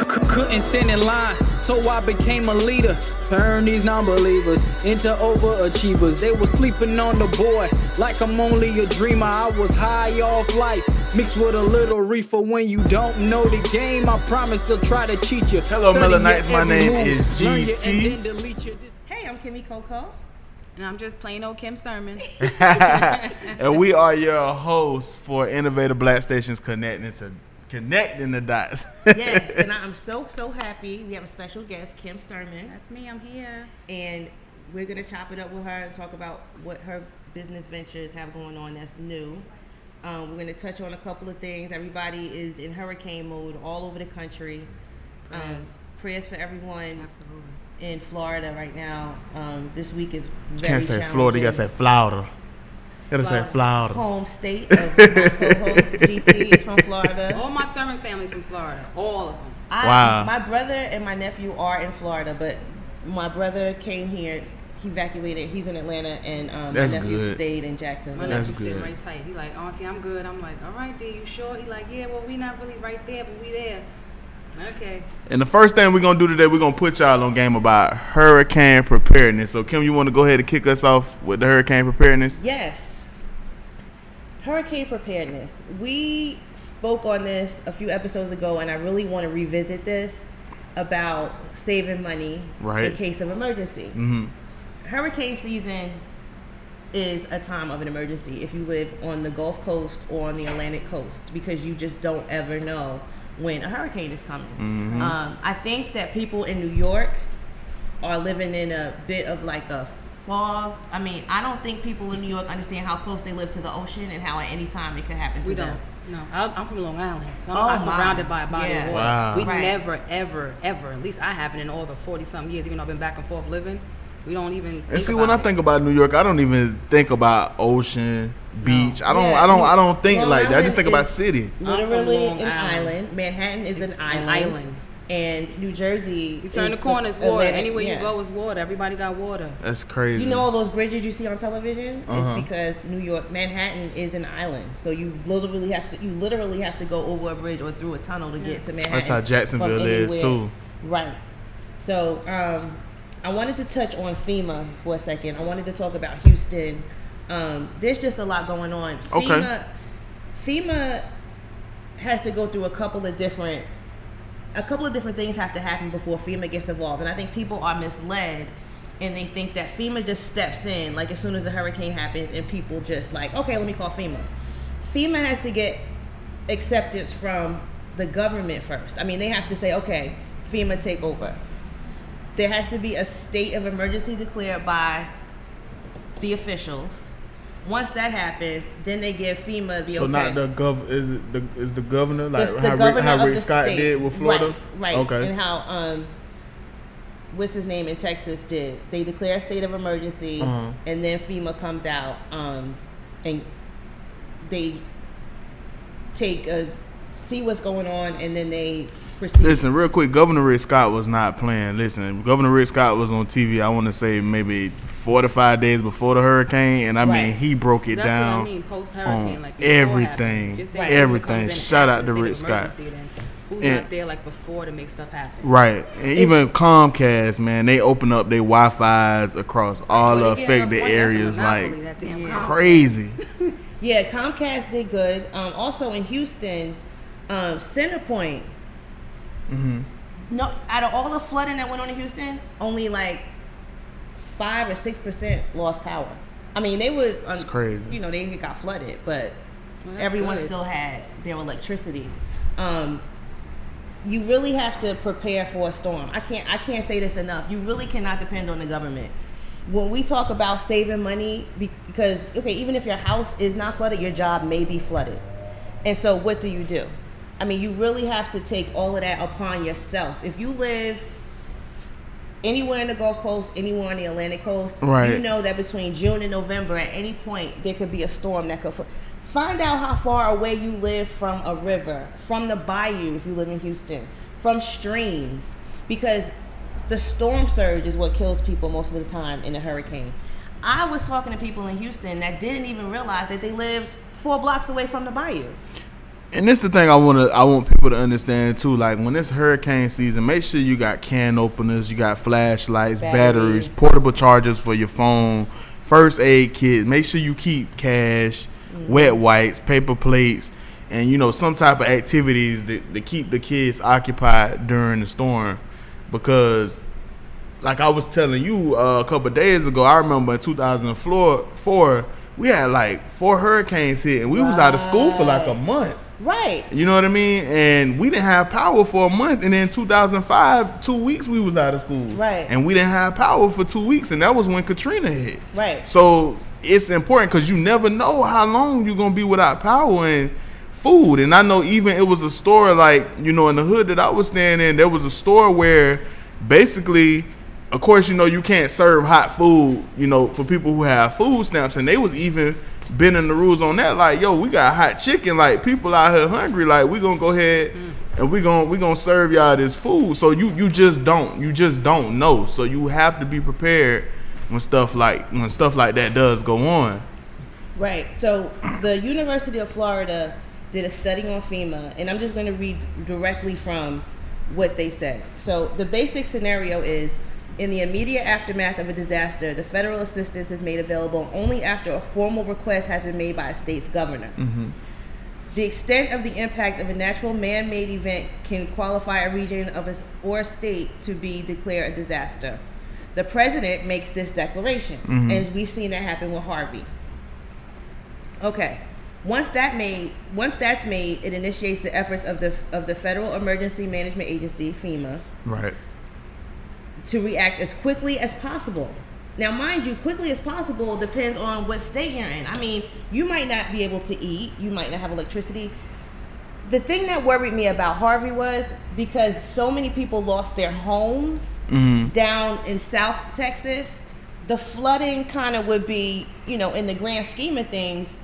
Couldn't stand in line, so I became a leader. Turned these non-believers into overachievers. They were sleeping on the boy like I'm only a dreamer. I was high off life, mixed with a little reefer. When you don't know the game, I promise they'll try to cheat you. Hello, Melanites. My name is GT. Hey, I'm Kymmy Cocoa. And I'm just plain old Kim Sermon. And we are your hosts for Innovative Black Stations Connecting the Dots. Yes, and I'm so happy. We have a special guest, Kim Sermon. That's me, I'm here. And we're going to chop it up with her and talk about what her business ventures have going on that's new. We're going to touch on a couple of things. Everybody is in hurricane mode all over the country. Prayers for everyone. Absolutely. In Florida right now. This week is very Can't say challenging. Florida, you gotta say Florida. You gotta say Florida. Home state of my co-host GT is from Florida. All my servants' families from Florida. All of them. Wow. My brother and my nephew are in Florida, but my brother came here. He evacuated. He's in Atlanta, and my nephew stayed in Jacksonville. My nephew's sitting right tight. He like, Auntie, I'm good. I'm like, all right, D, you sure? He like, yeah, well, we not really right there, but we there. Okay. And the first thing we're going to do today, we're going to put y'all on game about hurricane preparedness. So, Kim, you want to go ahead and kick us off with the hurricane preparedness? Yes. Hurricane preparedness. We spoke on this a few episodes ago, and I really want to revisit this about saving money in case of emergency. Mm-hmm. Hurricane season is a time of an emergency if you live on the Gulf Coast or on the Atlantic Coast, because you just don't ever know when a hurricane is coming. Mm-hmm. I think that people in New York are living in a bit of like a fog. I mean, I don't think people in New York understand how close they live to the ocean and how at any time it could happen to them. No, I'm from Long Island, so I'm surrounded by a body of water. Wow. We never, ever, at least I haven't in all the 40-something years, even though I've been back and forth living, we don't even think and see, about when I it. think about New York, I don't even think about ocean, beach. I don't think Long like that. I just Island think about city. Literally Long an Island. island. Manhattan is an island. And New Jersey, You turn the corner, it's water. Anywhere you go is water. Everybody got water. That's crazy. You know all those bridges you see on television? It's because New York, Manhattan is an island. So you literally have to go over a bridge or through a tunnel to get to Manhattan. That's how Jacksonville is too. Right. So I wanted to touch on FEMA for a second. I wanted to talk about Houston. There's just a lot going on. FEMA has to go through a couple of different things have to happen before FEMA gets involved. And I think people are misled and they think that FEMA just steps in like as soon as a hurricane happens and people just like, okay, let me call FEMA. FEMA has to get acceptance from the government first. I mean, they have to say, okay, FEMA take over. There has to be a state of emergency declared by the officials. Once that happens, then they give FEMA the so okay. not the is the governor like the governor how of Rick the Scott state. did with Florida? Right. Okay. And how what's his name in Texas did. They declare a state of emergency, and then FEMA comes out and they see what's going on, and then they proceed. Listen, real quick, Governor Rick Scott was not playing. Listen, Governor Rick Scott was on TV, I want to say maybe 4 to 5 days before the hurricane, and I mean, he broke it down what I mean, post-hurracane, on like everything. Everything. Shout out to Rick Scott. Who's not there like before to make stuff happen? Right. And even Comcast, man, they open up their Wi-Fi's across all the affected areas like crazy. Yeah, Comcast did good. Also in Houston, Centerpoint. Mm-hmm. No, out of all the flooding that went on in Houston, only like 5 or 6% lost power. I mean, they would. It's crazy. You know, they got flooded, but everyone still had their electricity. You really have to prepare for a storm. I can't say this enough. You really cannot depend on the government. When we talk about saving money, because even if your house is not flooded, your job may be flooded, and so what do? I mean, you really have to take all of that upon yourself. If you live anywhere in the Gulf Coast, anywhere on the Atlantic Coast, you know that between June and November, at any point, there could be a storm that could. Find out how far away you live from a river, from the bayou if you live in Houston, from streams, because the storm surge is what kills people most of the time in a hurricane. I was talking to people in Houston that didn't even realize that they lived 4 blocks away from the bayou. And this is the thing I want people to understand too. Like when it's hurricane season, make sure you got can openers, you got flashlights, batteries, portable chargers for your phone, first aid kit. Make sure you keep cash, wet wipes, paper plates, and some type of activities that keep the kids occupied during the storm. Because like I was telling you a couple of days ago, I remember in 2004 we had like 4 hurricanes hit, and we was out of school for like a month. Right. You know what I mean? And we didn't have power for a month. And then 2005, 2 weeks we was out of school. Right. And we didn't have power for 2 weeks. And that was when Katrina hit. Right. So it's important because you never know how long you're going to be without power and food. And I know even it was a store like, in the hood that I was staying in, there was a store where basically, of course, you can't serve hot food, for people who have food stamps. And they was even bending the rules on that, like, yo, we got hot chicken, like people out here hungry, like we gonna go ahead and we gonna serve y'all this food. So you just don't know. So you have to be prepared when stuff like that does go on. Right. So the University of Florida did a study on FEMA, and I'm just going to read directly from what they said. So the basic scenario is, in the immediate aftermath of a disaster, the federal assistance is made available only after a formal request has been made by a state's governor. Mm-hmm. The extent of the impact of a natural man-made event can qualify a region or a state to be declared a disaster. The president makes this declaration, and we've seen that happen with Harvey. Okay. Once that's made, it initiates the efforts of the Federal Emergency Management Agency, FEMA. Right. To react as quickly as possible. Now, mind you, quickly as possible depends on what state you're in. I mean, you might not be able to eat. You might not have electricity. The thing that worried me about Harvey was because so many people lost their homes down in South Texas, the flooding kind of would be, in the grand scheme of things,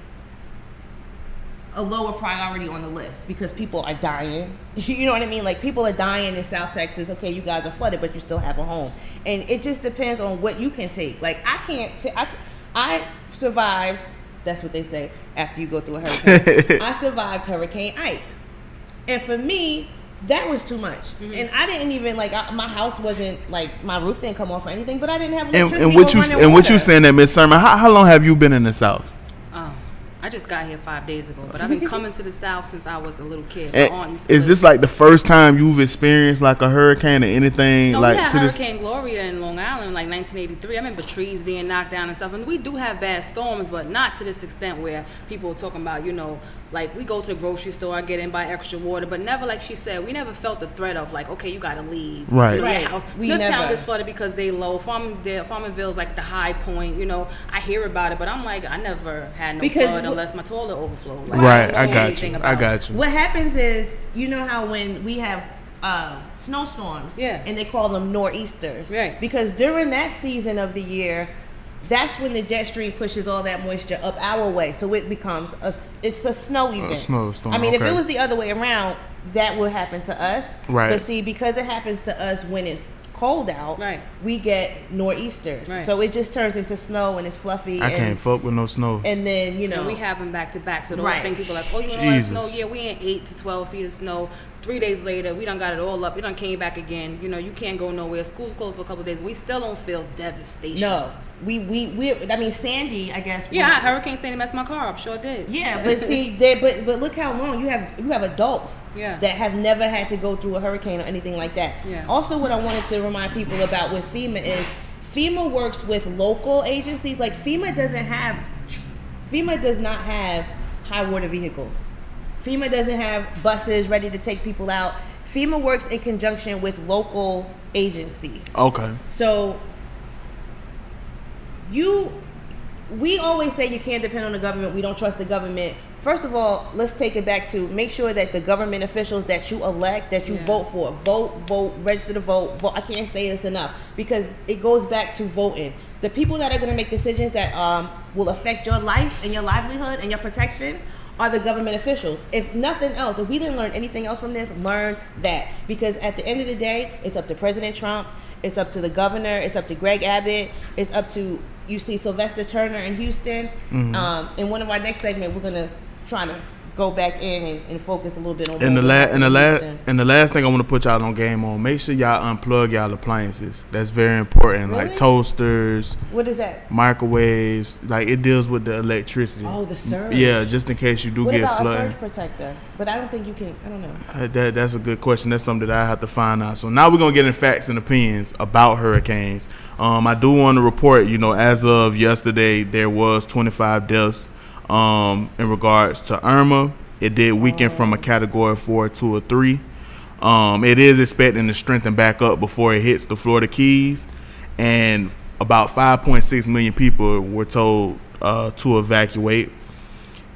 a lower priority on the list because people are dying. You know what I mean? Like, people are dying in South Texas. Okay, you guys are flooded, but you still have a home. And it just depends on what you can take. Like, I survived, that's what they say, after you go through a hurricane. I survived Hurricane Ike. And for me, that was too much. Mm-hmm. And I didn't even, my house wasn't, my roof didn't come off or anything, but I didn't have electricity and what you saying that, Miss Sermon, how long have you been in the South? I just got here 5 days ago, but I've been coming to the South since I was a little kid. Is this like the first time you've experienced like a hurricane or anything? No, we had Hurricane Gloria in Long Island, 1983. I remember trees being knocked down and stuff. And we do have bad storms, but not to this extent where people are talking about, we go to the grocery store, I get in, buy extra water, but never, like she said, we never felt the threat of okay, you gotta leave. Right. Your house. Smithtown gets flooded because they low. Farmingville's like the high point. I hear about it, but I'm like, I never had no flood unless my toilet overflowed. Right. I got you. What happens is, how when we have snowstorms, and they call them nor'easters, right? Because during that season of the year, that's when the jet stream pushes all that moisture up our way, so it becomes it's a snow event. Snowstorm. I mean, if it was the other way around, that would happen to us. Right. But see, because it happens to us when it's cold out, right, we get nor'easters. Right. So it just turns into snow and it's fluffy. I can't fuck with no snow. And then and we have them back to back. So those things people are like, oh, you know that snow? Yeah, we in 8 to 12 feet of snow. 3 days later, we done got it all up. It done came back again. You can't go nowhere. School's closed for a couple of days. We still don't feel devastation. No. We I mean, Sandy, I guess. Yeah, Hurricane Sandy messed my car up. Sure did. Yeah, but see, but look how long you have adults that have never had to go through a hurricane or anything like that. Yeah. Also, what I wanted to remind people about with FEMA is FEMA works with local agencies. Like FEMA does not have high water vehicles. FEMA doesn't have buses ready to take people out. FEMA works in conjunction with local agencies. Okay. So we always say you can't depend on the government. We don't trust the government. First of all, let's take it back to make sure that the government officials that you elect, that you vote for, vote, register to vote. I can't say this enough because it goes back to voting. The people that are going to make decisions that will affect your life and your livelihood and your protection are the government officials. If nothing else, if we didn't learn anything else from this, learn that. Because at the end of the day, it's up to President Trump, it's up to the governor, it's up to Greg Abbott, it's up to, you see Sylvester Turner in Houston. Mm-hmm. In one of our next segments, we're going to try to go back in and focus a little bit on. And the last thing I want to put y'all on game on. Make sure y'all unplug y'all appliances. That's very important. Really? Like toasters. What is that? Microwaves. Like it deals with the electricity. Oh, the surge. Yeah, just in case you do what get about flooded. a surge protector? But I don't think you can. I don't know. That's a good question. That's something that I have to find out. So now we're gonna get in facts and opinions about hurricanes. I do want to report. As of yesterday, there was 25 deaths. In regards to Irma, it did weaken from a category 4 to a 3. It is expecting to strengthen back up before it hits the Florida Keys, and about 5.6 million people were told to evacuate.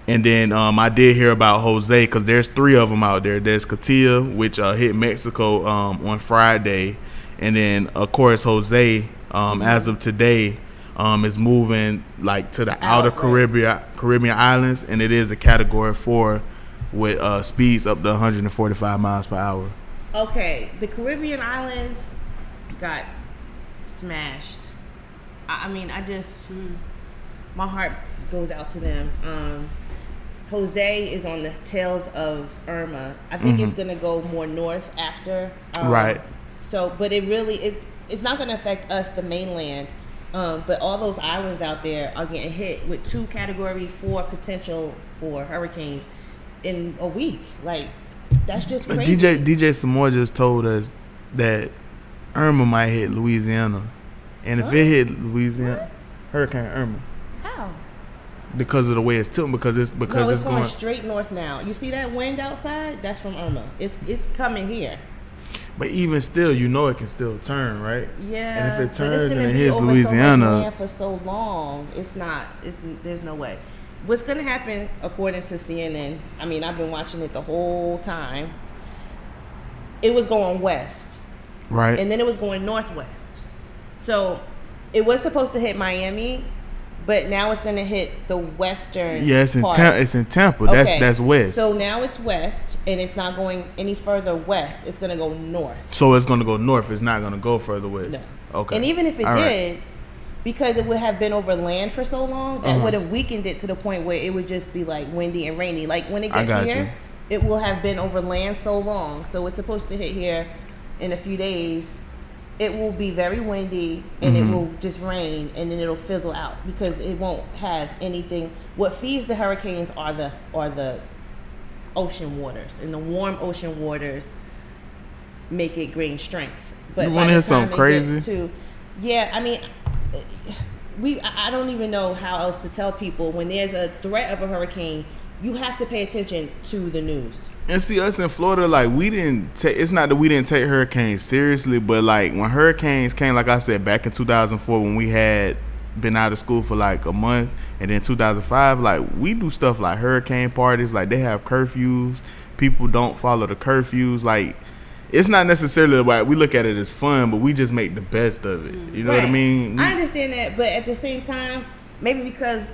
And then I did hear about Jose, because there's 3 of them out there. There's Katia, which hit Mexico on Friday, and then of course Jose, as of today, is moving like to the outer Caribbean islands, and it is a category 4 with speeds up to 145 miles per hour. Okay, the Caribbean islands got smashed. I mean, my heart goes out to them. Jose is on the tails of Irma. I think it's gonna go more north after. Right. So, but it really is. It's not gonna affect us, the mainland. But all those islands out there are getting hit with 2 category 4 potential for hurricanes in a week. Like, that's just crazy. DJ Samoa just told us that Irma might hit Louisiana, and if it hit Louisiana, Hurricane Irma. How? Because of the way it's tilting. Because it's going straight north now. You see that wind outside? That's from Irma. It's coming here. But even still, it can still turn, right? Yeah. And if it turns and it hits Louisiana, for so long, it's not. There's no way. What's going to happen, according to CNN? I mean, I've been watching it the whole time. It was going west, right? And then it was going northwest. So it was supposed to hit Miami, but now it's going to hit the western. Yeah, it's in Tampa. Okay. That's west. So now it's west, and it's not going any further west. It's going to go north. So it's going to go north. It's not going to go further west. No. Okay. And even if it did, because it would have been over land for so long, that would have weakened it to the point where it would just be like windy and rainy. Like when it gets here, it will have been over land so long. So it's supposed to hit here in a few days. It will be very windy, and it will just rain, and then it'll fizzle out because it won't have anything. What feeds the hurricanes are the ocean waters, and the warm ocean waters make it gain strength. But you want to hear something crazy? I mean, I don't even know how else to tell people when there's a threat of a hurricane. You have to pay attention to the news. And see, us in Florida, like, it's not that we didn't take hurricanes seriously, but like when hurricanes came, like I said, back in 2004, when we had been out of school for like a month, and then 2005, like we do stuff like hurricane parties, like they have curfews, people don't follow the curfews, like it's not necessarily like we look at it as fun, but we just make the best of it. You know what I mean? I understand that, but at the same time, maybe because,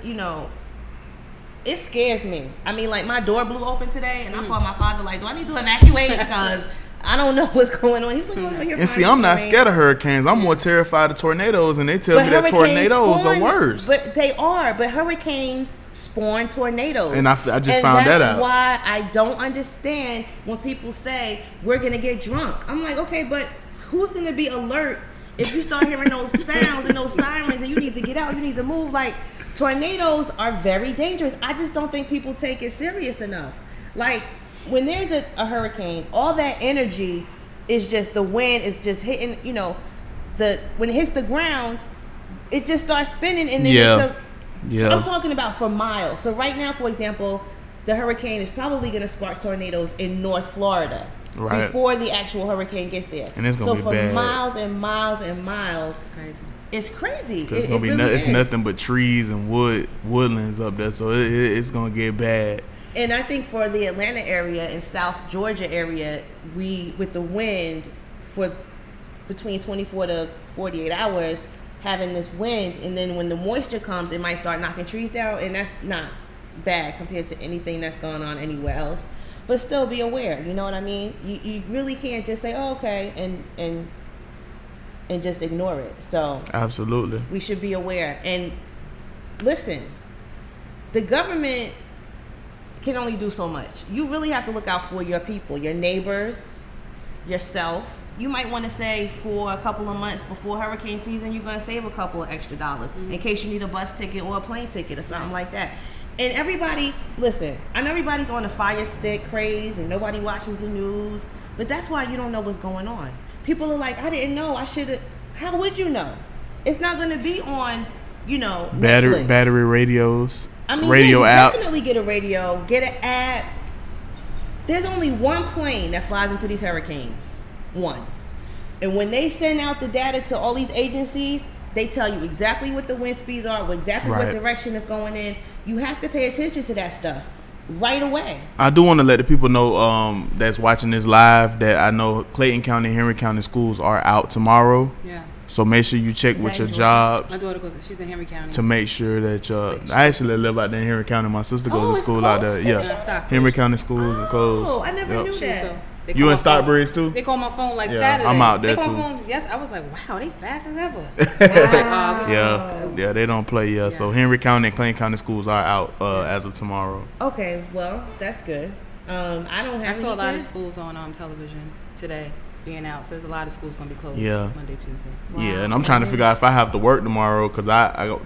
it scares me. I mean, like, my door blew open today, and I called my father, like, do I need to evacuate? Because I don't know what's going on. He was like, oh, no, you're fine. And see, I'm not scared of hurricanes. I'm more terrified of tornadoes, and they tell me that tornadoes are worse. But they are. But hurricanes spawn tornadoes. And I just found that out. That's why I don't understand when people say, we're going to get drunk. I'm like, okay, but who's going to be alert if you start hearing those sounds and those sirens and you need to get out, you need to move? Like, tornadoes are very dangerous. I just don't think people take it serious enough. Like, when there's a hurricane, all that energy is just, the wind is just hitting, when it hits the ground, it just starts spinning. And then I'm talking about for miles. So right now, for example, the hurricane is probably going to spark tornadoes in North Florida before the actual hurricane gets there. And it's going to be bad. So for miles and miles and miles, it's crazy. It's crazy. It's gonna be it's nothing but trees and woodlands up there, so it's gonna get bad. And I think for the Atlanta area and South Georgia area, with the wind for between 24 to 48 hours, having this wind, and then when the moisture comes, it might start knocking trees down, and that's not bad compared to anything that's going on anywhere else. But still, be aware. You know what I mean? You really can't just say, "Oh, okay," and just ignore it. So absolutely, we should be aware. And listen, the government can only do so much. You really have to look out for your people, your neighbors, yourself. You might want to say for a couple of months before hurricane season, you're going to save a couple of extra dollars in case you need a bus ticket or a plane ticket or something like that. And everybody, listen, I know everybody's on the fire stick craze and nobody watches the news, but that's why you don't know what's going on. People are like, I didn't know, I should have. How would you know? It's not going to be on, Netflix. Battery radios, I mean, radio apps. Definitely get a radio, get an app. There's only one plane that flies into these hurricanes. One. And when they send out the data to all these agencies, they tell you exactly what the wind speeds are, exactly what direction it's going in. You have to pay attention to that stuff right away. I do want to let the people know that's watching this live that I know Clayton County, Henry County schools are out tomorrow. Yeah. So make sure you check with your jobs. My daughter she's in Henry County. To make sure that I actually live out there in Henry County. My sister goes to school out there. Yeah. Henry County schools are closed. Oh, I never knew that. You in Stockbridge too? They call my phone Saturday. I'm out there they too. Phones, yes, I was like, wow, they fast as ever. Yeah, they don't play. Yeah, so Henry County and Clayton County schools are out as of tomorrow. Okay, well, that's good. I don't have. I saw a lot of schools on television today being out, so there's a lot of schools gonna be closed. Monday, Tuesday. Wow. Yeah, and I'm trying to figure out if I have to work tomorrow because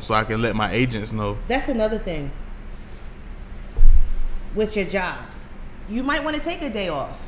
so I can let my agents know. That's another thing with your jobs. You might want to take a day off.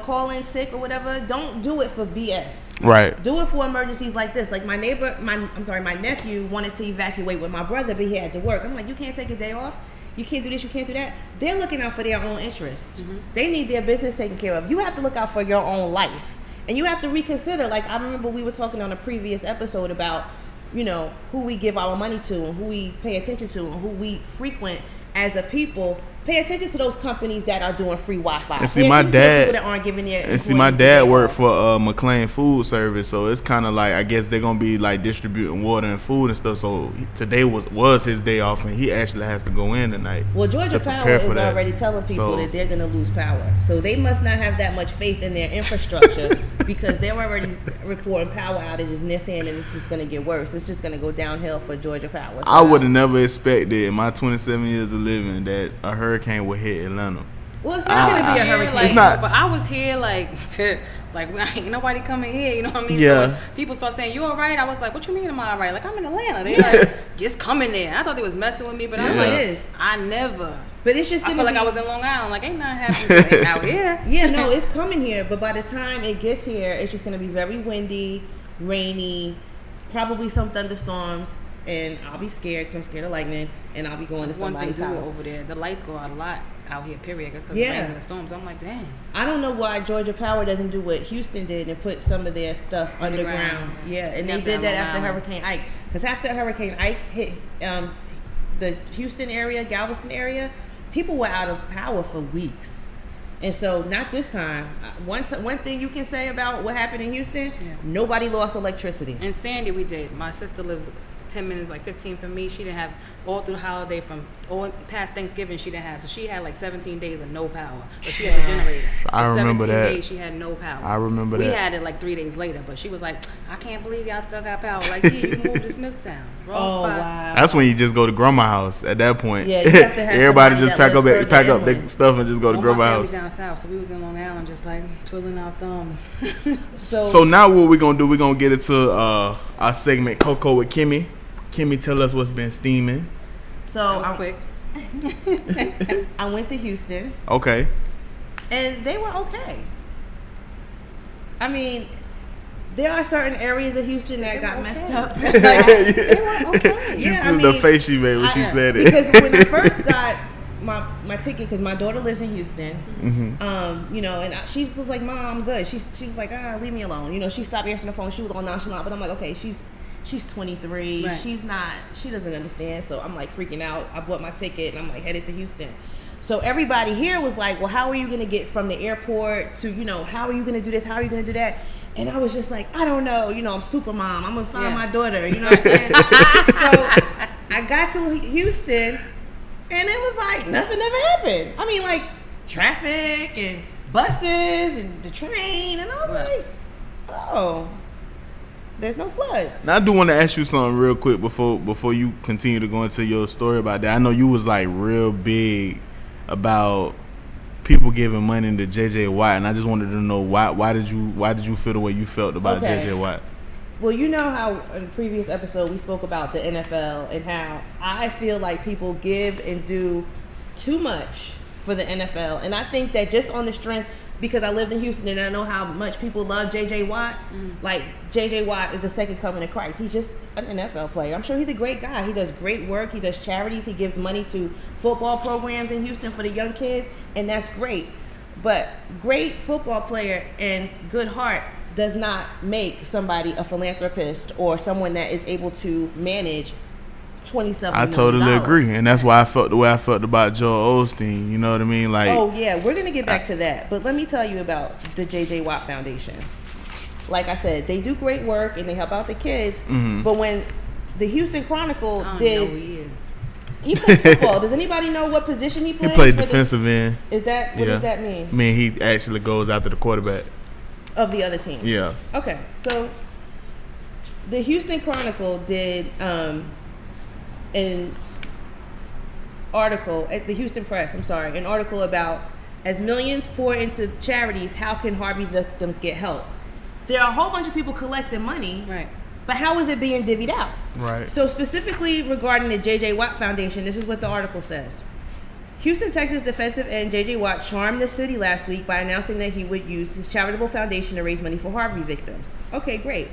Call in sick or whatever. Don't do it for BS. Right. Do it for emergencies like this. Like my nephew wanted to evacuate with my brother, but he had to work. I'm like, you can't take a day off. You can't do this. You can't do that. They're looking out for their own interest. Mm-hmm. They need their business taken care of. You have to look out for your own life, and you have to reconsider. Like I remember we were talking on a previous episode about, who we give our money to and who we pay attention to and who we frequent as a people. Pay attention to those companies that are doing free Wi-Fi. And see, my dad. People that aren't giving their my dad worked for McLean Food Service, so it's kind of like I guess they're gonna be like distributing water and food and stuff. So today was his day off, and he actually has to go in tonight. Well, Georgia Power is already telling people that they're gonna lose power, so they must not have that much faith in their infrastructure because they're already reporting power outages, and they're saying that it's just gonna get worse. It's just gonna go downhill for Georgia Power. So I would have never expected in my 27 years of living that a hurricane would hit Atlanta. Well, it's not going to be a hurricane. It's not. But I was here like ain't nobody coming here. You know what I mean? Yeah. So people start saying, you all right? I was like, what you mean am I all right? Like, I'm in Atlanta. They like, it's coming there. I thought they was messing with me, but I'm like, I never. But it's just. I feel like I was in Long Island. Like, ain't nothing happening out here. Yeah, no, it's coming here. But by the time it gets here, it's just going to be very windy, rainy, probably some thunderstorms. And I'll be scared because I'm scared of lightning, and I'll be going to somebody's house. Over there. The lights go out a lot out here, period. Because of the rains and the storms. I'm like, dang. I don't know why Georgia Power doesn't do what Houston did and put some of their stuff underground. Yeah, and they did that after Hurricane Ike. Because after Hurricane Ike hit the Houston area, Galveston area, people were out of power for weeks. And so, not this time. One thing you can say about what happened in Houston, nobody lost electricity. In Sandy, we did. My sister lives 10 minutes, like 15 from me. She didn't have, all through the holiday, from all past Thanksgiving, she didn't have. So, she had like 17 days of no power. But she had a generator. I remember that. 17 days, she had no power. I remember that. We had it like 3 days later. But she was like, I can't believe y'all still got power. Like, yeah, you moved to Smithtown. Wrong spot. Wow. That's when you just go to grandma's house at that point. Yeah, you have to have everybody just pack up their stuff and just go to grandma's house. Down south, so we was in Long Island just like twiddling our thumbs. So now what we're going to do, we're going to get into our segment Cocoa with Kymmy. Kymmy, tell us what's been steaming. So that was quick. I went to Houston. Okay. And they were okay. I mean, there are certain areas of Houston that got messed up. Like, they were okay. Just the face she made when she said it. Because when I first got my ticket, because my daughter lives in Houston, and she's just like, Mom, I'm good. She was like, leave me alone. She stopped answering the phone. She was all nonchalant, but I'm like, okay, she's 23. Right. She doesn't understand. So I'm like freaking out. I bought my ticket and I'm like headed to Houston. So everybody here was like, well, how are you going to get from the airport to, how are you going to do this? How are you going to do that? And I was just like, I don't know. I'm super mom. I'm going to find my daughter. You know what I'm saying? So I got to Houston and it was like nothing ever happened. I mean, like traffic and buses and the train. And I was like, oh, there's no flood. Now I do want to ask you something real quick before you continue to go into your story about that. I know you was like real big about people giving money to J.J. Watt, and I just wanted to know why did you feel the way you felt about J.J. Watt? Well, you know how in the previous episode we spoke about the NFL and how I feel like people give and do too much for the NFL, and I think that just on the strength, because I lived in Houston and I know how much people love J.J. Watt. Like, J.J. Watt is the second coming of Christ. He's just an NFL player. I'm sure he's a great guy. He does great work. He does charities. He gives money to football programs in Houston for the young kids, and that's great. But great football player and good heart does not make somebody a philanthropist or someone that is able to manage $27 million. I totally agree, and that's why I felt the way I felt about Joel Osteen. You know what I mean? Like, oh yeah, we're gonna get back to that, but let me tell you about the J.J. Watt Foundation. Like I said, they do great work and they help out the kids. But when the Houston Chronicle he plays football. Does anybody know what position he plays? He played defensive end. Is that what does that mean? I mean, he actually goes after the quarterback of the other team. Yeah. Okay, so the Houston Chronicle did an article at the Houston Press, an article about, as millions pour into charities, how can Harvey victims get help? There are a whole bunch of people collecting money, right? But how is it being divvied out? Right. So specifically regarding the J.J. Watt Foundation, this is what the article says. Houston, Texas defensive end J.J. Watt charmed the city last week by announcing that he would use his charitable foundation to raise money for Harvey victims. Okay, great.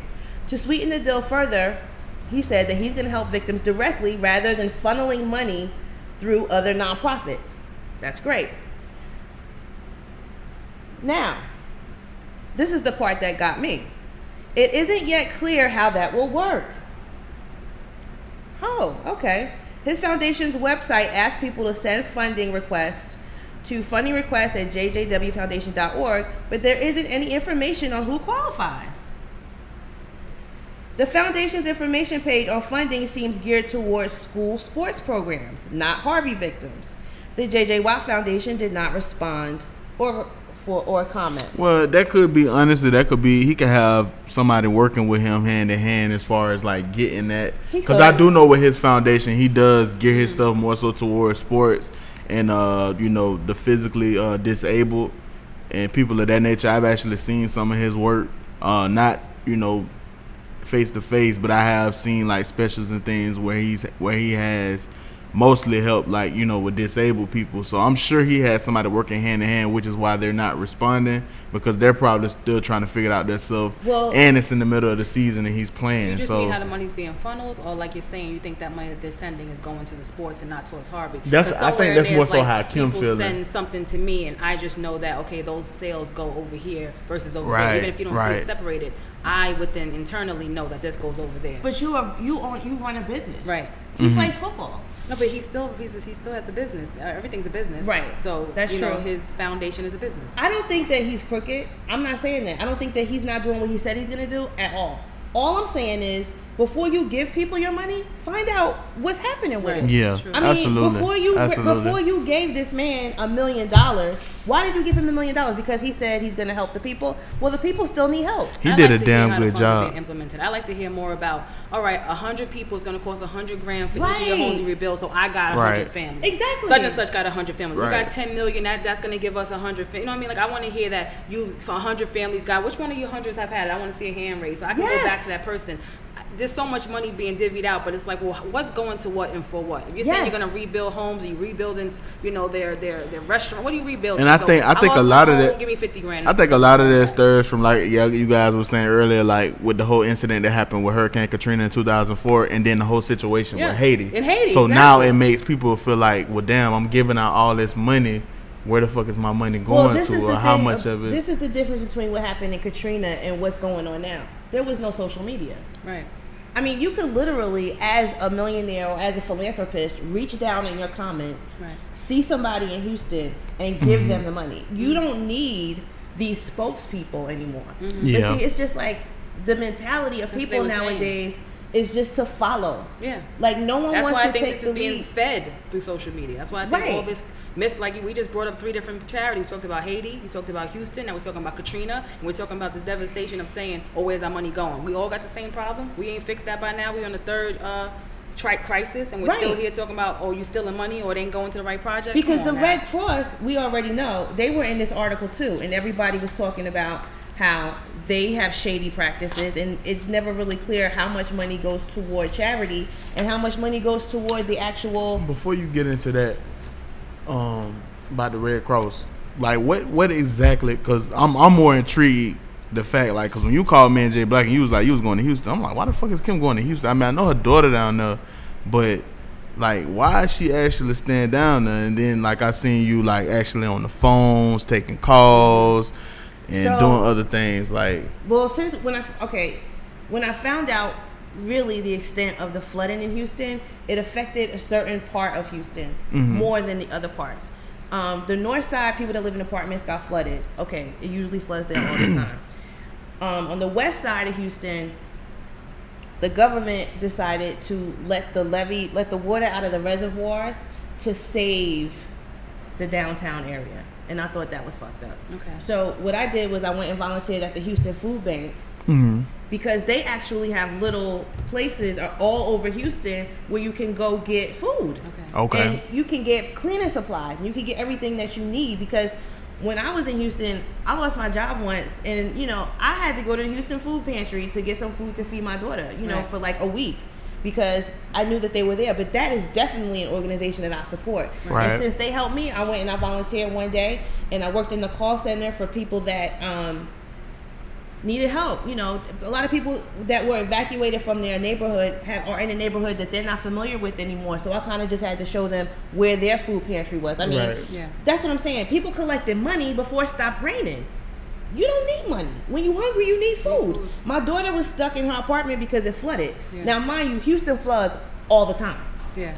To sweeten the deal further, he said that he's going to help victims directly rather than funneling money through other nonprofits. That's great. Now, this is the part that got me. It isn't yet clear how that will work. Oh, okay. His foundation's website asks people to send funding requests to fundingrequests@jjwfoundation.org, but there isn't any information on who qualifies. The foundation's information page on funding seems geared towards school sports programs, not Harvey victims. The J.J. Watt Foundation did not respond or comment. Well, that could be, honestly, he could have somebody working with him hand in hand as far as like getting that. Because I do know with his foundation, he does gear his stuff more so towards sports and the physically disabled and people of that nature. I've actually seen some of his work, not face to face, but I have seen like specials and things where he has mostly helped with disabled people. So I'm sure he has somebody working hand in hand, which is why they're not responding, because they're probably still trying to figure out their stuff. Well, and it's in the middle of the season and he's playing. You just mean how the money's being funneled, or like you're saying, you think that money that they're sending is going to the sports and not towards Harvey? I think that's more so how Kim feels. People send something to me and I just know that, okay, those sales go over here versus over there. Even if you don't see it separated, I within internally know that this goes over there. But you run a business, right? He plays football. No, but he still has a business. Everything's a business, right? So that's true. His foundation is a business. I don't think that he's crooked. I'm not saying that. I don't think that he's not doing what he said he's going to do at all. All I'm saying is, before you give people your money, find out what's happening with it. Yeah, I mean, absolutely. Before you gave this man $1 million, why did you give him $1 million? Because he said he's going to help the people. Well, the people still need help. He did a damn good job. Implemented. I like to hear more about. All right, 100 people is going to cost $100,000 for each of your homes to rebuild. So I got 100 families. Exactly. Such and such got 100 families. We got 10 million. That's going to give us 100. You know what I mean? Like, I want to hear that you for 100 families got. Which one of your hundreds have had it? I want to see a hand raise so I can go back to that person. There's so much money being divvied out, but it's like, well, what's going to what and for what? If you're saying you're going to rebuild homes, are you rebuilding, their restaurant? What are you rebuilding? And I think a lot of that. Give me $50,000. I think a lot of that stirs from you guys were saying earlier, like with the whole incident that happened with Hurricane Katrina in 2004, and then the whole situation with Haiti. In Haiti, so now it makes people feel like, well, damn, I'm giving out all this money. Where the fuck is my money going to, or how much of it? This is the difference between what happened in Katrina and what's going on now. There was no social media. Right. I mean, you could literally, as a millionaire or as a philanthropist, reach down in your comments, see somebody in Houston, and give them the money. You don't need these spokespeople anymore. Yeah. But see, it's just like the mentality of people nowadays is just to follow. Yeah. Like, no one wants to take the lead. That's why I think this is being fed through social media. That's why I think all this we just brought up 3 different charities. We talked about Haiti, we talked about Houston, now we're talking about Katrina, and we're talking about this devastation of saying, oh, where's our money going? We all got the same problem. We ain't fixed that by now. We're on the 3rd crisis, and we're still here talking about, oh, you stealing money or they ain't going to the right project? Because the Red Cross, we already know, they were in this article too, and everybody was talking about how they have shady practices, and it's never really clear how much money goes toward charity and how much money goes toward the actual. Before you get into that, about the Red Cross, like what exactly? Because I'm more intrigued. The fact, like, because when you called me and Jay Black and you was like, you was going to Houston, I'm like, why the fuck is Kim going to Houston? I mean, I know her daughter down there, but, like, why is she actually staying down there? And then, like, I seen you, like, actually on the phones, taking calls, and doing other things, like. Well, since when I found out really the extent of the flooding in Houston, it affected a certain part of Houston more than the other parts. The north side, people that live in apartments got flooded. Okay, it usually floods there all the time. On the west side of Houston, the government decided to let the water out of the reservoirs to save the downtown area. And I thought that was fucked up. Okay. So what I did was I went and volunteered at the Houston Food Bank because they actually have little places all over Houston where you can go get food. Okay. And you can get cleaning supplies and you can get everything that you need, because when I was in Houston, I lost my job once, and I had to go to the Houston Food Pantry to get some food to feed my daughter, for like a week, because I knew that they were there. But that is definitely an organization that I support. Right. And since they helped me, I went and I volunteered one day, and I worked in the call center for people that needed help. A lot of people that were evacuated from their neighborhood are in a neighborhood that they're not familiar with anymore. So I kind of just had to show them where their food pantry was. I mean, That's what I'm saying. People collected money before it stopped raining. You don't need money. When you're hungry, you need food. My daughter was stuck in her apartment because it flooded. Now, mind you, Houston floods all the time. Yeah.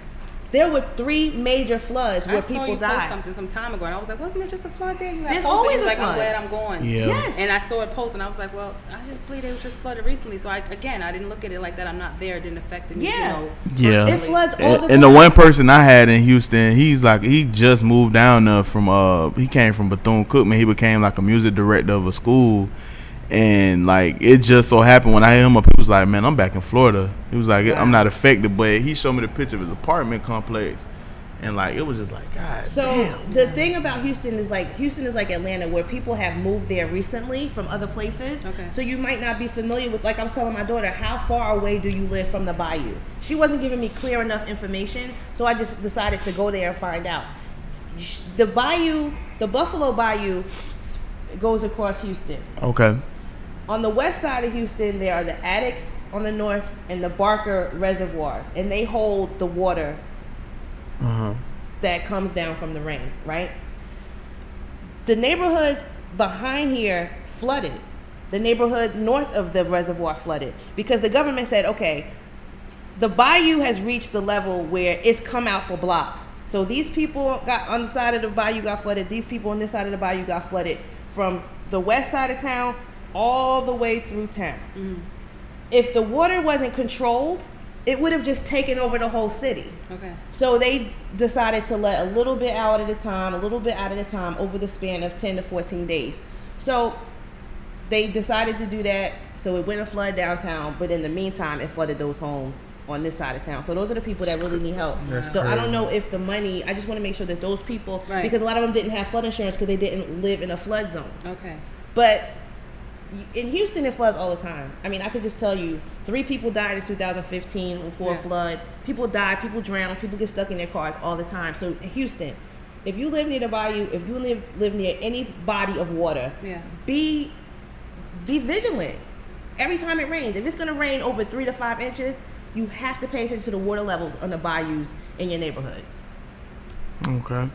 There were 3 major floods where people died. I saw you post something some time ago, and I was like, wasn't it just a flood there? There's always a flood. I'm glad I'm going. Yeah. Yes. And I saw it post, and I was like, well, I just believe it was just flooded recently. So I didn't look at it like that. I'm not there. It didn't affect me. Yeah. It floods all the time. And the one person I had in Houston, he's like, he just moved down there from he came from Bethune-Cookman. He became like a music director of a school. And like, it just so happened when I hit him up, he was like, man, I'm back in Florida. He was like, I'm not affected, but he showed me the picture of his apartment complex. And like, it was just like, God damn. The thing about Houston is like Atlanta, where people have moved there recently from other places. Okay. So you might not be familiar with, like I was telling my daughter, how far away do you live from the bayou? She wasn't giving me clear enough information, so I just decided to go there and find out. The bayou, the Buffalo Bayou, goes across Houston. Okay. On the west side of Houston, there are the Addicts on the north and the Barker reservoirs, and they hold the water that comes down from the rain, right? The neighborhoods behind here flooded. The neighborhood north of the reservoir flooded because the government said, okay, the bayou has reached the level where it's come out for blocks. So these people got on the side of the bayou got flooded. These people on this side of the bayou got flooded from the west side of town all the way through town. If the water wasn't controlled, it would have just taken over the whole city. Okay. So they decided to let a little bit out at a time over the span of 10 to 14 days. So they decided to do that. So it went and flooded downtown, but in the meantime, it flooded those homes on this side of town. So those are the people that really need help. So I don't know if the money, I just want to make sure that those people, because a lot of them didn't have flood insurance because they didn't live in a flood zone. Okay. But in Houston, it floods all the time. I mean, I could just tell you, 3 people died in 2015 before a flood. People die, people drown, people get stuck in their cars all the time. So in Houston, if you live near the bayou, if you live near any body of water, be vigilant. Every time it rains, if it's going to rain over 3 to 5 inches, you have to pay attention to the water levels on the bayous in your neighborhood. Okay.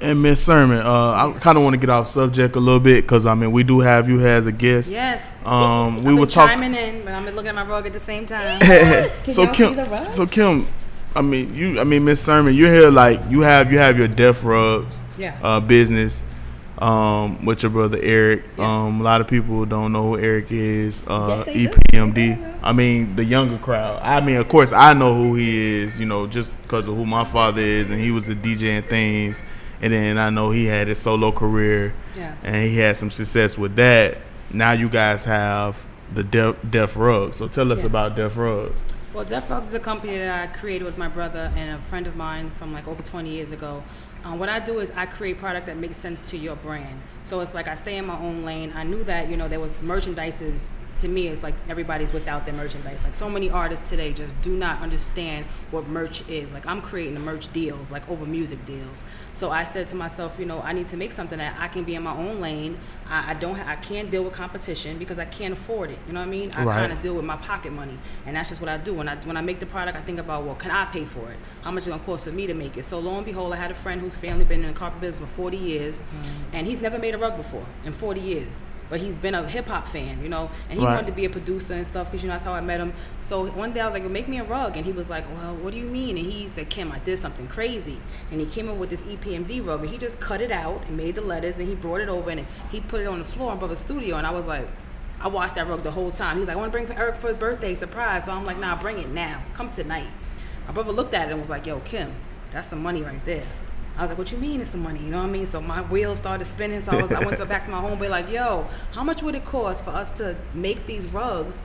And Miss Sermon, I kind of want to get off subject a little bit because I mean we do have you as a guest. Yes. We were talking. Chiming in, but I'm looking at my rug at the same time. So Kim, I mean Miss Sermon, you're here like you have your Death Rugs business with your brother Eric. Yes. A lot of people don't know who Eric is. Yes, EPMD. I mean the younger crowd. I mean of course I know who he is. Just because of who my father is, and he was a DJ and things. And then I know he had his solo career, and he had some success with that. Now you guys have the Death Rugs. So tell us about Death Rugs. Well, Def Rugs is a company that I created with my brother and a friend of mine from like over 20 years ago. What I do is I create product that makes sense to your brand. So it's like I stay in my own lane. I knew that, there was merchandises. To me, it's like everybody's without their merchandise. Like so many artists today just do not understand what merch is. Like I'm creating the merch deals, like over music deals. So I said to myself, I need to make something that I can be in my own lane. I can't deal with competition because I can't afford it. You know what I mean? I kind of deal with my pocket money, and that's just what I do. When I make the product, I think about, well, can I pay for it? How much is it gonna cost for me to make it? So lo and behold, I had a friend whose family been in the carpet business for 40 years, and he's never made a rug before in 40 years. But he's been a hip hop fan, and he wanted to be a producer and stuff because that's how I met him. So one day I was like, well, make me a rug, and he was like, well, what do you mean? And he said, Kim, I did something crazy, and he came up with this EPMD rug, and he just cut it out and made the letters, and he brought it over and he put it on the floor in Brother's studio, and I was like, I watched that rug the whole time. He was like, I want to bring for Eric for his birthday surprise. So I'm like, nah, bring it now, come tonight. My brother looked at it and was like, yo, Kim, that's some money right there. I was like, what you mean it's some money? You know what I mean? So my wheels started spinning. So I went back to my homeboy like, yo, how much would it cost for us to make these rugs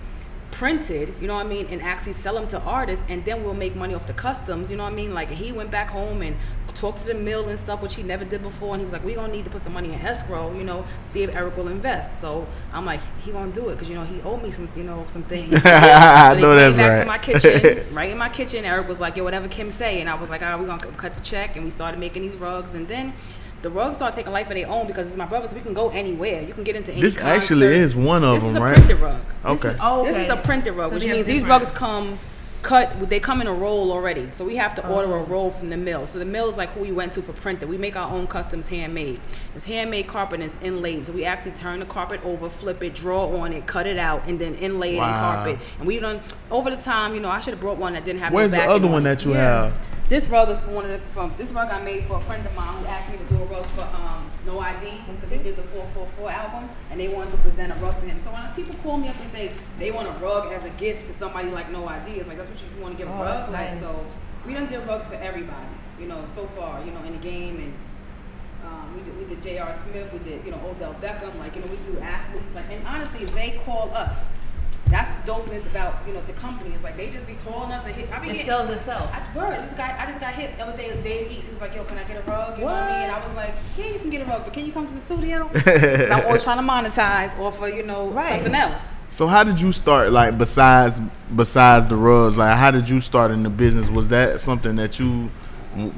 printed, you know what I mean, and actually sell them to artists, and then we'll make money off the customs, you know what I mean? Like he went back home and talked to the mill and stuff, which he never did before, and he was like, we're gonna need to put some money in escrow, see if Eric will invest. So I'm like, he gonna do it because he owed me some some things. So I know that's back right. to my kitchen, right in my kitchen. Eric was like, yo, whatever Kim say, and I was like, all right, we're gonna cut the check, and we started making these rugs, and then the rugs start taking life of their own because it's my brother, so we can go anywhere. You can get into any This concerts. actually is one of them, right? This is a printed rug. Okay. This is a printed rug, So which they means have these different- rugs come cut. They come in a roll already, so we have to order a roll from the mill. So the mill is like who we went to for printed. We make our own customs handmade. It's handmade carpet and it's inlaid. So we actually turn the carpet over, flip it, draw on it, cut it out, and then inlay it in carpet. And we done over the time. I should have brought one that didn't have. Where's no the backing other on one it. that you have? This rug is from this rug I made for a friend of mine who asked me to do a rug for No ID because he did the 444 album and they wanted to present a rug to him. So when people call me up and say they want a rug as a gift to somebody like No ID, it's like that's what you want to give a rug. Nice. So we done did rugs for everybody, so far, in the game, and we did J.R. Smith, we did Odell Beckham, we do athletes, and honestly they call us. That's the dopeness about the company. It's like they just be calling us and hit. It sells itself. I just got hit the other day. It was Dave East. He was like, "Yo, can I get a rug?" You know what I mean? And I was like, "Yeah, you can get a rug, but can you come to the studio?" I'm always trying to monetize off of something else. So how did you start? Like besides the rugs, like how did you start in the business? Was that something that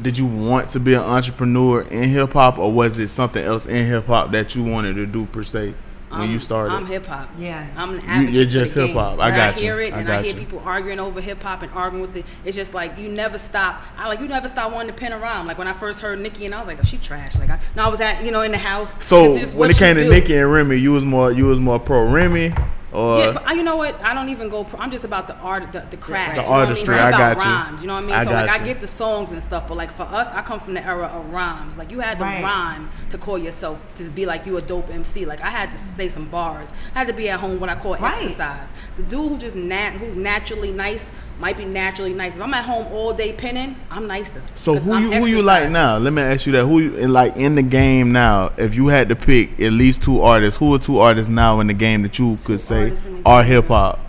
did you want to be an entrepreneur in hip hop, or was it something else in hip hop that you wanted to do per se? When you started, I'm hip hop. Yeah, I'm an advocate. You're just hip hip hop. I got you. I hear it, and I hear you. people arguing over hip hop and arguing with it. It's just like you never stop. You never stop wanting to pin a rhyme. Like when I first heard Nicki, and I was like, oh, she trash. Like I was at in the house. So when it came to Nicki and Remy, you was more pro Remy. Yeah, but you know what? I don't even go. I'm just about the art, the craft. The artistry. I got you. Rhymes, you know what I mean? I get the songs and stuff, but for us, I come from the era of rhymes. Like you had to rhyme to call yourself to be like you a dope MC. Like I had to say some bars. I had to be at home what I call exercise. The dude who who's naturally nice might be naturally nice. But I'm at home all day pinning, I'm nicer. So who you like now? Let me ask you that. Who you in the game now? If you had to pick at least two artists, who are two artists now in the game that you could say are hip hop?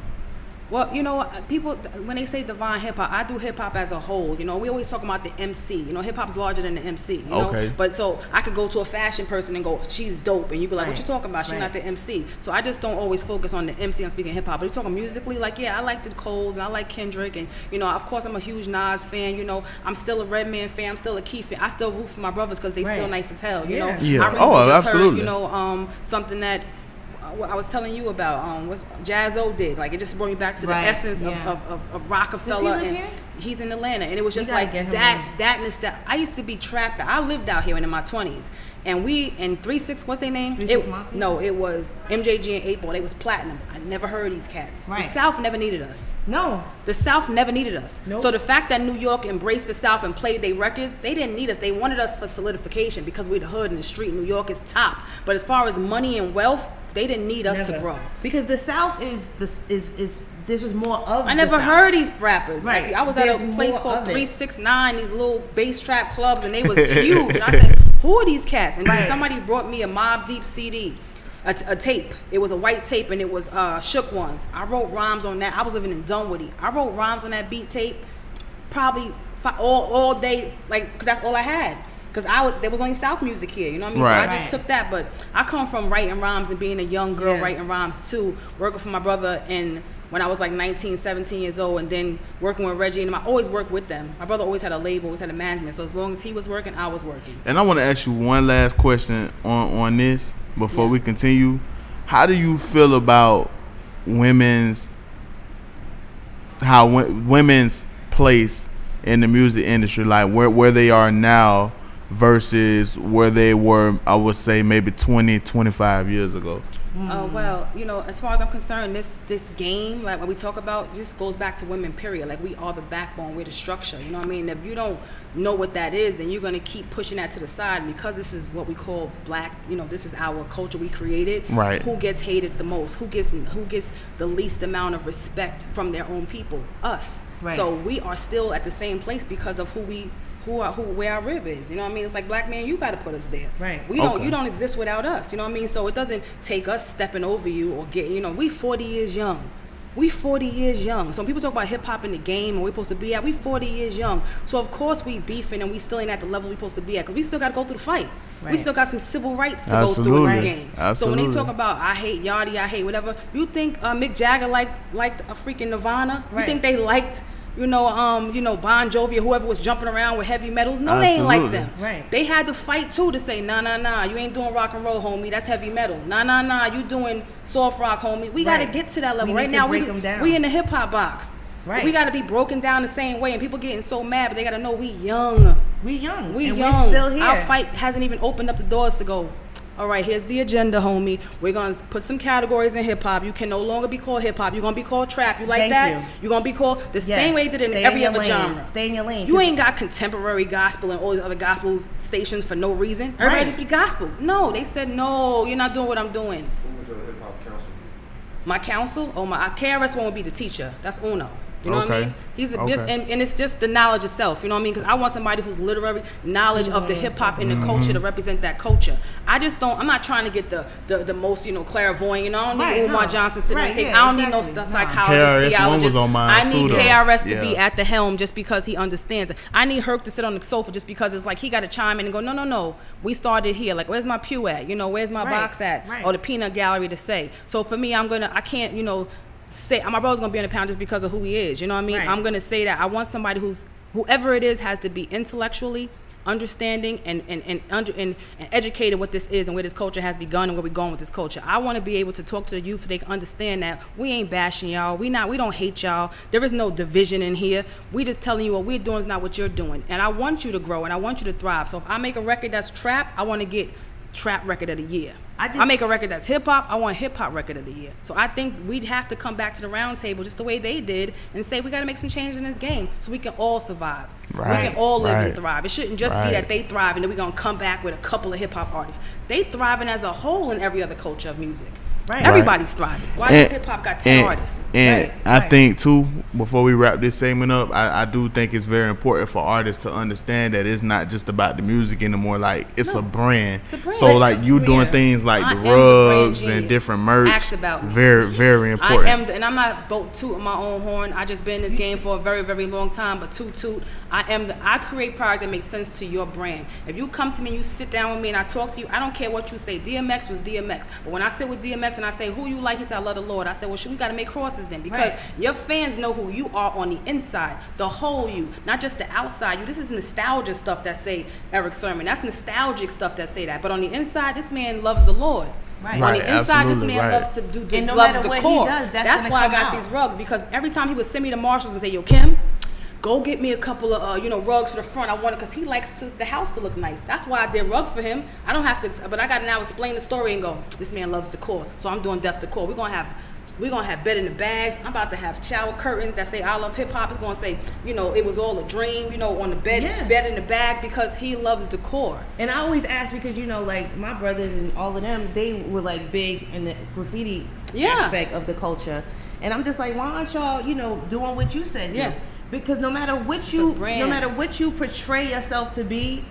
Well, you know what? People, when they say divine hip hop, I do hip hop as a whole. We always talk about the MC. Hip hop's larger than the MC. Okay. But so I could go to a fashion person and go, she's dope, and you be like, what you talking about? She's not the MC. So I just don't always focus on the MC. I'm speaking hip hop. But you talking musically, I like the Coles and I like Kendrick, and of course I'm a huge Nas fan. I'm still a Redman fan. I'm still a Key fan. I still root for my brothers because they still nice as hell. Yeah. I recently just absolutely. heard, something that. I was telling you about what Jazzo did. It just brought me back to the essence of Rockefeller. Does he live and here? He's in Atlanta, and it was just get him thatness that I used to be trapped. I lived out here in my 20s, and we and 3-6. What's their name? 3-6 Mafia? No, it was MJG and 8 Ball. They was platinum. I never heard these cats. Right. The South never needed us. No. The South never needed us. Nope. So the fact that New York embraced the South and played their records, they didn't need us. They wanted us for solidification because we're the hood and the street. New York is top. But as far as money and wealth, they didn't need us to grow. Because the South is there's just more of. I never heard these rappers. Right. I was There's at a place more called of it. 369, these little bass trap clubs, and they was huge. And I said, who are these cats? And then somebody brought me a Mobb Deep CD. a tape. It was a white tape, and it was Shook Ones. I wrote rhymes on that. I was living in Dunwoody. I wrote rhymes on that beat tape, probably all day, like, because that's all I had. Because there was only South music here, you know what I mean? Right. So I just took that. But I come from writing rhymes and being a young girl writing rhymes too, working for my brother when I was like 19, 17 years old, and then working with Reggie, and I always worked with them. My brother always had a label, always had a management, so as long as he was working, I was working. And I want to ask you one last question on this before we continue. How do you feel about women's place in the music industry, like where they are now versus where they were, I would say, maybe 20, 25 years ago? Well, you know, as far as I'm concerned, this game, like when we talk about, just goes back to women, period. Like, we are the backbone, we're the structure, you know what I mean? If you don't know what that is, then you're going to keep pushing that to the side, because this is what we call black, you know, this is our culture we created. Right. Who gets hated the most? Who gets the least amount of respect from their own people? Us. Right. So we are still at the same place because of where our rib is, you know what I mean? It's like, black man, you got to put us there. Right. You don't exist without us, you know what I mean? So it doesn't take us stepping over you or we 40 years young. We 40 years young. So when people talk about hip hop in the game and we're supposed to be at, we 40 years young. So of course we beefing and we still ain't at the level we're supposed to be at, because we still got to go through the fight. Right. We still got some civil rights to go through in this game. Absolutely. So when they talk about I hate Yachty, I hate whatever, you think Mick Jagger liked a freaking Nirvana? Right. You think they liked Bon Jovi or whoever was jumping around with heavy metals? No, Absolutely. they ain't like them. Right. They had to fight too to say, nah, you ain't doing rock and roll, homie. That's heavy metal. Nah, you doing soft rock, homie. We got to get to that level. Right now, we in the hip hop box. Right. We got to be broken down the same way, and people getting so mad, but they got to know we young. We young. We and young. We're still here. Our fight hasn't even opened up the doors to go, all right, here's the agenda, homie. We're going to put some categories in hip-hop. You can no longer be called hip-hop. You're going to be called trap. You like that? You're going to be called the same way they did in every other genre. Stay in your lane. You ain't got contemporary gospel and all these other gospel stations for no reason. Everybody just be gospel. No, they said, no, you're not doing what I'm doing. Who would your hip-hop counsel be? My counsel? My KRS one would be the teacher. That's Uno. You know what I mean? He's and it's just the knowledge itself. You know what I mean? Because I want somebody who's literary knowledge of the hip hop and the culture to represent that culture. I just don't. I'm not trying to get the most clairvoyant. You know, I don't need Umar Johnson sitting on the tape. I don't need no psychologist, theologist. Was on mine I need too, KRS to be at the helm just because he understands it. I need Herc to sit on the sofa just because it's like he got to chime in and go, no. We started here. Like, where's my pew at? You know, where's my box at? Or the peanut gallery to say. So for me, I can't. Say my brother's gonna be on the pound just because of who he is. You know what I mean? I'm gonna say that I want somebody whoever it is has to be intellectually understanding and educated what this is and where this culture has begun and where we're going with this culture. I want to be able to talk to the youth so they can understand that we ain't bashing y'all. We don't hate y'all. There is no division in here. We just telling you what we're doing is not what you're doing. And I want you to grow and I want you to thrive. So if I make a record that's trap, I want to get trap record of the year. I make a record that's hip-hop, I want hip-hop record of the year. So I think we'd have to come back to the round table just the way they did and say we got to make some changes in this game so we can all survive. Right, we can all live and thrive. It shouldn't just be that they thrive and then we're going to come back with a couple of hip-hop artists. They thriving as a whole in every other culture of music. Right. Everybody's thriving. Why does hip-hop got 10 artists? And I think, too, before we wrap this segment up, I do think it's very important for artists to understand that it's not just about the music anymore. Like, it's a brand. It's a brand. So, like, you doing things like the rugs and different merch. Ask about me. Very, very important. And I'm not tooting my own horn. I just been in this game for a very, very long time. But toot. I create product that makes sense to your brand. If you come to me and you sit down with me and I talk to you, I don't care what you say. DMX was DMX. But when I sit with DMX and I say, who you like? He said, I love the Lord. I said, well, we got to make crosses then, because your fans know who you are on the inside, the whole you, not just the outside you. This is nostalgia stuff that say Eric Sermon. That's nostalgic stuff that say that. But on the inside, this man loves the Lord. Right. On the inside, this man loves to do and no love matter the what core. He does, that's why I got these rugs, because every time he would send me to Marshalls and say, yo, Kim, go get me a couple of rugs for the front. I want it because he likes the house to look nice. That's why I did rugs for him. I don't have to, but I got to now explain the story and go, this man loves decor, so I'm doing def decor. We're gonna have bed in the bags. I'm about to have shower curtains that say I love hip hop. It's gonna say, it was all a dream, on the bed, bed in the bag, because he loves decor. And I always ask because like my brothers and all of them, they were like big in the graffiti aspect of the culture, and I'm just like, why aren't y'all doing what you said? Yeah. Because no matter what you portray yourself to be,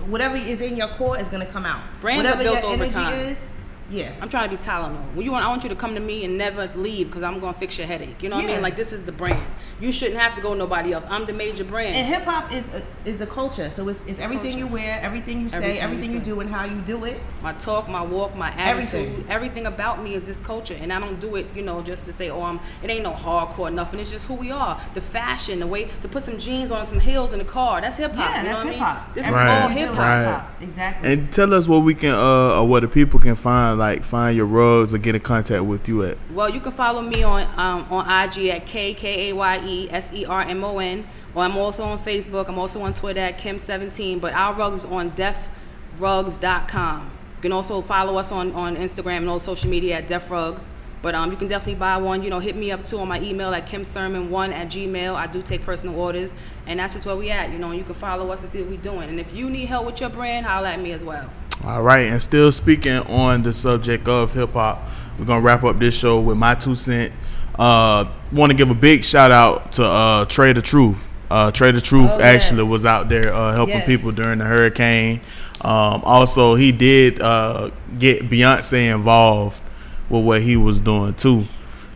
whatever is in your core is gonna come out. Brands whatever are built your over energy time. is, Yeah. I'm trying to be Tylenol. I want you to come to me and never leave because I'm going to fix your headache. You know what I mean? Like, this is the brand. You shouldn't have to go nobody else. I'm the major brand. And hip hop is the culture. So it's everything you wear, everything you say, everything you do, and how you do it. My talk, my walk, my attitude, everything about me is this culture. And I don't do it, just to say, it ain't no hardcore nothing. It's just who we are. The fashion, the way to put some jeans on, some heels in the car. That's hip hop. Yeah, that's hip hop. This is all hip hop. Right. Exactly. And tell us what we can, or what the people can find your rugs or get in contact with you at. Well, you can follow me on IG at KKAYESERMON, or I'm also on Facebook. I'm also on Twitter at Kim17. But our rugs is on defrugs.com. You can also follow us on Instagram and all social media at defrugs. But you can definitely buy one. Hit me up too on my email at kimsermon1@gmail. I do take personal orders, and that's just where we at. And you can follow us and see what we're doing. And if you need help with your brand, holler at me as well. All right, and still speaking on the subject of hip hop, we're gonna wrap up this show with my 2 cents. Want to give a big shout out to Trey The Truth. Trey The Truth actually was out there helping people during the hurricane. Also, he did get Beyonce involved with what he was doing too,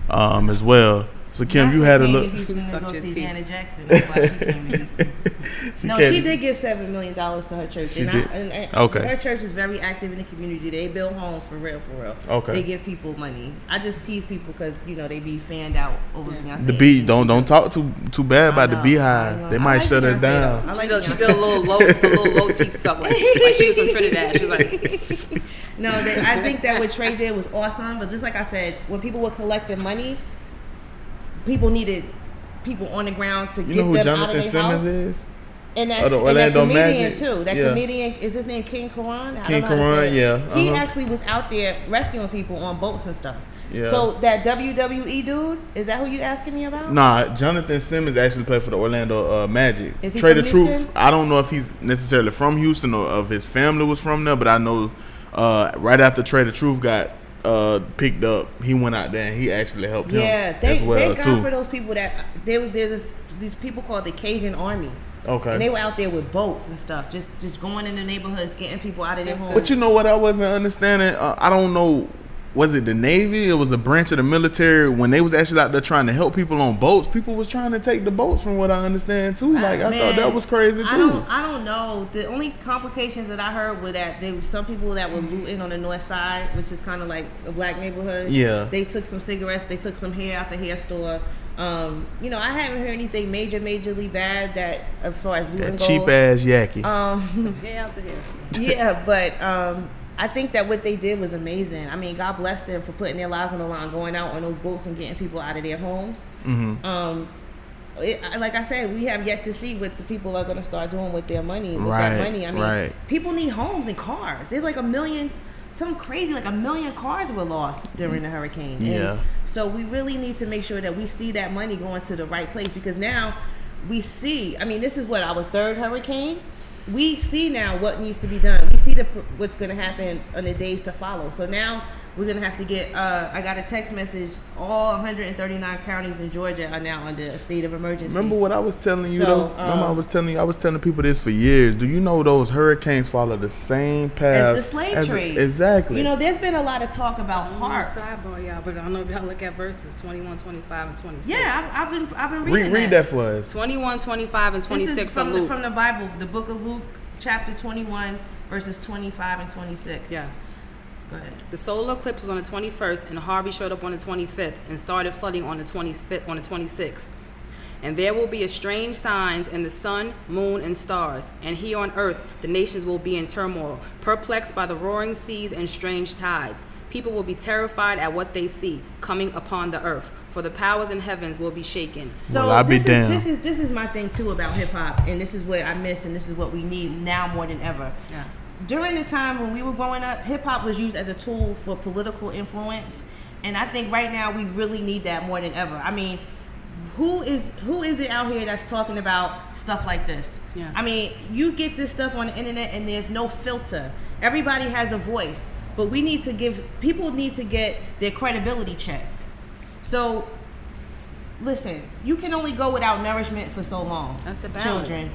as well. So Kim, you had a look. Go see Janet Jackson. That's why she came to Houston. She did give $7 million to her church. Her church is very active in the community. They build homes for real. Okay. They give people money. I just tease people because they be fanned out over Beyonce. The beat don't talk too bad about the Beehive. They might shut us down. She's still a little low teeth stuff like she was from Trinidad. She was like. No, I think that what Trae did was awesome. But just like I said, when people were collecting money, people needed people on the ground to get them out of their house. Is? And that comedian too. That comedian, is his name King Karan? King Karan, yeah. He actually was out there rescuing people on boats and stuff. Yeah. So that WWE dude, is that who you asking me about? Nah, Jonathan Simmons actually played for the Orlando Magic. Is he Trey from The Houston? Truth, I don't know if he's necessarily from Houston or if his family was from there, but I know right after Trey The Truth got picked up, he went out there and he actually helped him as well thank God too. for those people that there's these people called the Cajun Army. Okay. And they were out there with boats and stuff, just going in the neighborhoods, getting people out of their homes. But you know what I wasn't understanding? I don't know. Was it the Navy? It was a branch of the military. When they was actually out there trying to help people on boats, people was trying to take the boats, from what I understand too. I thought that was crazy too. I don't know. The only complications that I heard were that there were some people that were looting on the north side, which is kind of like a black neighborhood. Yeah. They took some cigarettes. They took some hair out the hair store. I haven't heard anything majorly bad that as far as looting goes. Cheap ass yaki. Some hair out the hair store. Yeah, but I think that what they did was amazing. I mean, God bless them for putting their lives on the line, going out on those boats and getting people out of their homes. Mm-hmm. Like I said, we have yet to see what the people are going to start doing with their money. I mean, people need homes and cars. There's like 1 million, something crazy, like 1 million cars were lost during the hurricane. Yeah. And so we really need to make sure that we see that money going to the right place, because now we see, I mean, this is what, our 3rd hurricane? We see now what needs to be done. We see what's going to happen in the days to follow. So now we're going to have to get, I got a text message, all 139 counties in Georgia are now under a state of emergency. Remember what I was telling you though? I was telling people this for years. Do you know those hurricanes follow the same path as the slave trade? Exactly. There's been a lot of talk about HARP. Sidebar, y'all, but I don't know if y'all look at verses 21, 25, and 26. Yeah, I've been reading Read that for us. 21, 25, and 26 this is from Luke. From the Bible, the book of Luke, chapter 21, verses 25 and 26. Yeah. Go ahead. The solar eclipse was on the 21st, and Harvey showed up on the 25th and started flooding on the 26th. And there will be strange signs in the sun, moon, and stars. And here on earth, the nations will be in turmoil, perplexed by the roaring seas and strange tides. People will be terrified at what they see coming upon the earth, for the powers in heavens will be shaken. So this is my thing too about hip hop, and this is what I miss, and this is what we need now more than ever. Yeah. During the time when we were growing up, hip hop was used as a tool for political influence, and I think right now we really need that more than ever. I mean, who is it out here that's talking about stuff like this? Yeah. I mean, you get this stuff on the internet and there's no filter. Everybody has a voice, but people need to get their credibility checked. So, listen, you can only go without nourishment for so long. That's the balance.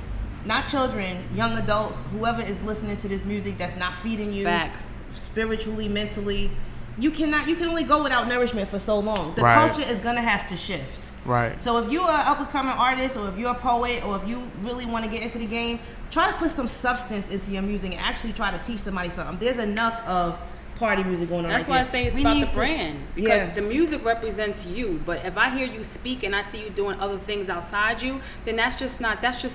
Young adults, whoever is listening to this music that's not feeding you. Facts. spiritually, mentally. You can only go without nourishment for so long. The culture is gonna have to shift. Right. So if you're an up-and-coming artist, or if you're a poet, or if you really want to get into the game, try to put some substance into your music and actually try to teach somebody something. There's enough of party music going on. That's why I say it's about the brand, because the music represents you. But if I hear you speak and I see you doing other things outside you, then that's just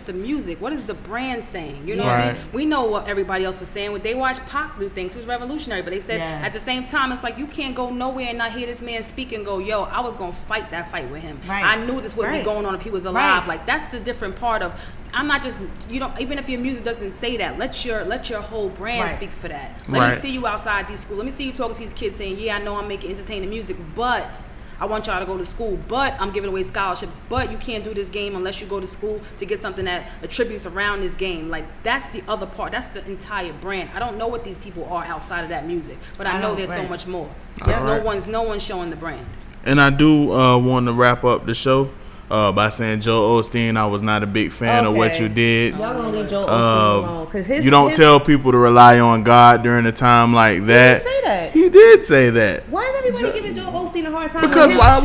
the music. What is the brand saying? You know what I mean? We know what everybody else was saying when they watched Pac do things. He was revolutionary, but they said at the same time, it's like you can't go nowhere and not hear this man speak and go, yo, I was gonna fight that fight with him. I knew this would be going on if he was alive. Like that's the different part of. I'm not just, you know, even if your music doesn't say that, let your whole brand speak for that. Let me see you outside these schools. Let me see you talking to these kids saying, yeah, I know I'm making entertaining music, but I want y'all to go to school, but I'm giving away scholarships, but you can't do this game unless you go to school to get something that attributes around this game. Like, that's the other part. That's the entire brand. I don't know what these people are outside of that music, but I know there's so much more. No one's showing the brand. And I do want to wrap up the show by saying, Joe Osteen, I was not a big fan of what you did. Y'all gonna leave Joe Osteen alone, because you don't tell people to rely on God during a time like that. He didn't say that. He did say that. Why is everybody giving Joe Osteen a hard time? Because why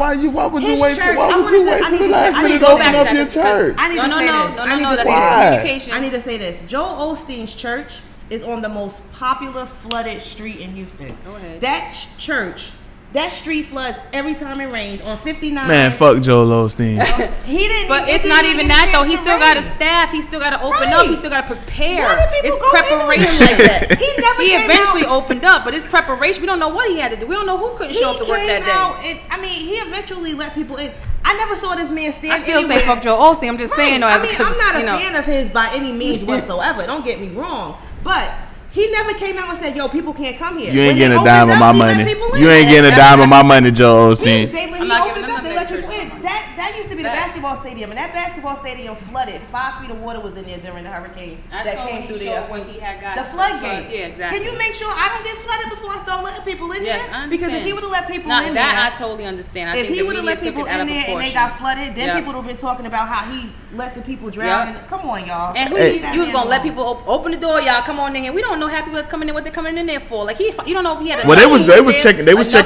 would you wait till the last minute to open up your church? I need to say this. That's communication. I need to say this. Joe Osteen's church is on the most popular flooded street in Houston. Go ahead. That church. That street floods every time it rains on 59. Man, fuck Joel Osteen. He didn't. But it's not even that though. He still got a staff. He still got to open up. He still got to prepare. It's preparation like that. He eventually opened up, but it's preparation. We don't know what he had to do. We don't know who couldn't show up to work that day. He eventually let people in. I never saw this man stand. I still say fuck Joel Osteen. I'm just saying though. I'm not a fan of his by any means whatsoever. Don't get me wrong, but. He never came out and said, yo, people can't come here. You ain't getting a dime of my money. You ain't getting a dime of my money, Joe Osteen. They opened up, they let people in. That used to be the basketball stadium, and that basketball stadium flooded. 5 feet of water was in there during the hurricane that came through there. When he had got the floodgates. Yeah, exactly. Can you make sure I don't get flooded before I start letting people in yes, there? Because if he would have let people in there. That I totally understand. If he would have let people in there and they got flooded, then people would have been talking about how he let the people drown. Come on, y'all. And you was going to let people open the door, y'all. Come on in here. We don't know how people that's coming in, what they're coming in there for. Like, you don't know if he had a well, they was checking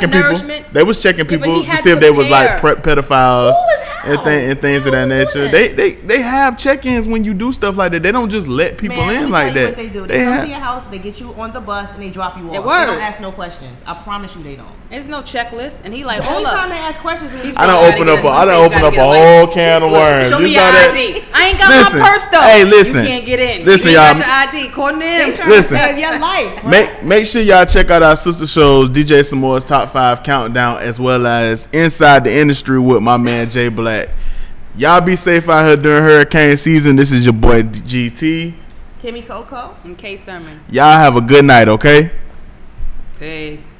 people. They was checking people to see if they was like pedophiles and things of that nature. They have check-ins when you do stuff like that. They don't just let people in like that. What they do? They come to your house, they get you on the bus, and they drop you off. They don't ask no questions. I promise you, they don't. There's no checklist, and he like, hold up. Anytime they ask questions, I don't open up a whole can of worms. Show me your ID. I ain't got my purse though. Hey, listen. You can't get in. Listen, you y'all. Got your ID. According to him. They trying to save your life. Right? Make sure y'all check out our sister shows, DJ Samoa's Top 5 Countdown, as well as Inside the Industry with my man Jay Black. Y'all be safe out here during hurricane season. This is your boy GT. Kymmy Cocoa. And K Sermon. Y'all have a good night, okay? Peace.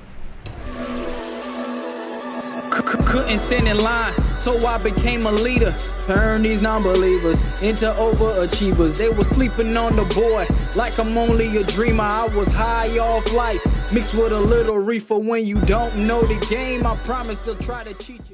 Couldn't stand in line, so I became a leader. Turn these non-believers into overachievers. They were sleeping on the boy like I'm only a dreamer. I was high off life, mixed with a little reefer. When you don't know the game, I promise they'll try to cheat you.